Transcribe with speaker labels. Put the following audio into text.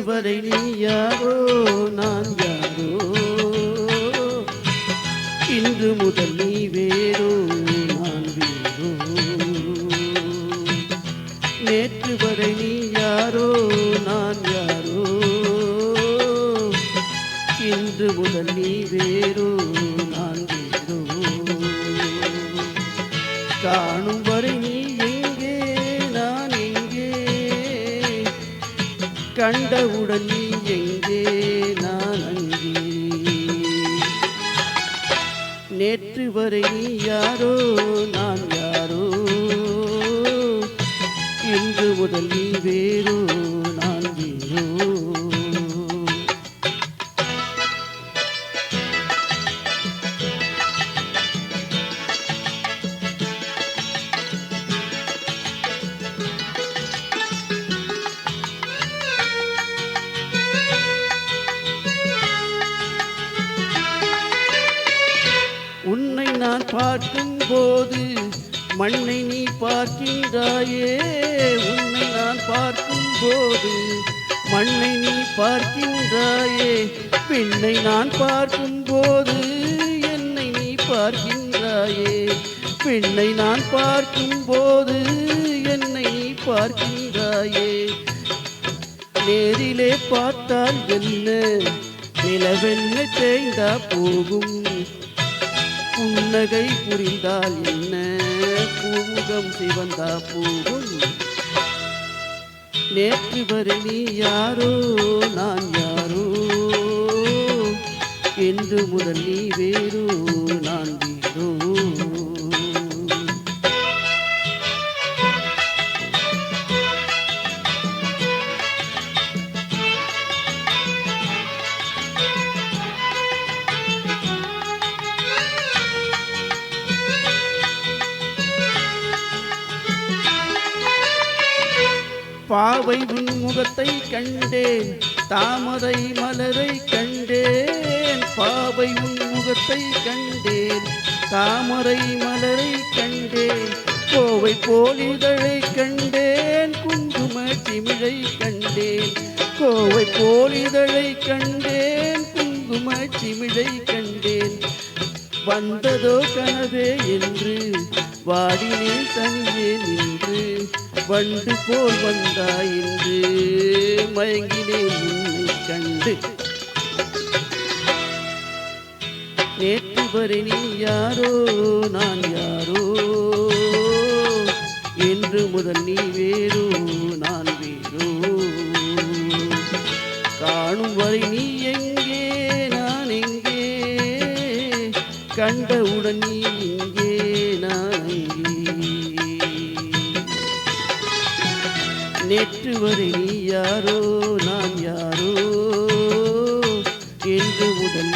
Speaker 1: வரை நீ யாரோ நான் யாரோ, இன்று முதல் நீ வேறோ நான் வேறோ. நேற்று வரை நீ யாரோ நான் யாரோ, இன்று முதல் நீ வேறோ நான் வேறோ. காணும் வரை நீ எங்கே நான் எங்கே, கண்டவுடன் நீ எங்கே நான் அங்கே. நேற்று வரை நீ யாரோ நான் யாரோ, இன்று முதல் நீ வேறோ நான் வேறோ. உன்னை நான் பார்க்கும்போது மண்ணை நீ பார்க்கின்றாயே, உன்னை நான் பார்க்கும்போது மண்ணை நீ பார்க்கின்றாயே. பெண்ணை நான் பார்க்கும்போது என்னை நீ பார்க்கின்றாயே, பெண்ணை நான் பார்க்கும்போது என்னை நீ பார்க்கின்றாயே. நேரிலே பார்த்தால் என்ன நிலவென்ன தேய்ந்தா போகும், புன்னகை புரிந்தால் என்ன பூமுகம் சிவந்தா போகும். நேற்று வரை நீ யாரோ நான் யாரோ, என்று முதல் நீ வேறோ நான் வேறோ. பாவை உன் முகத்தை கண்டேன், தாமரை மலரை கண்டேன். பாவை உன் முகத்தை கண்டேன், தாமரை மலரை கண்டேன். கோவை போலிதழை கண்டேன், குங்கும சிமிழை கண்டேன். கோவை போலிதழை கண்டேன், குங்கும சிமிழை கண்டேன். வந்ததோ கனவே என்று வாடினேன் தனியே நின்று, வண்டு போல் வந்தாய் என்று மயங்கினேன் உன்னை கண்டு. நேற்று வரை நீ யாரோ நான் யாரோ, என்று முதல் நீ வேறோ நான் வேறோ. காணும் வரை நீ எங்கே நான் எங்கே, கண்டவுடன் நீ இங்கே நான் இங்கே. நேற்று வரை நீ யாரோ நான் யாரோ, என்று முதல்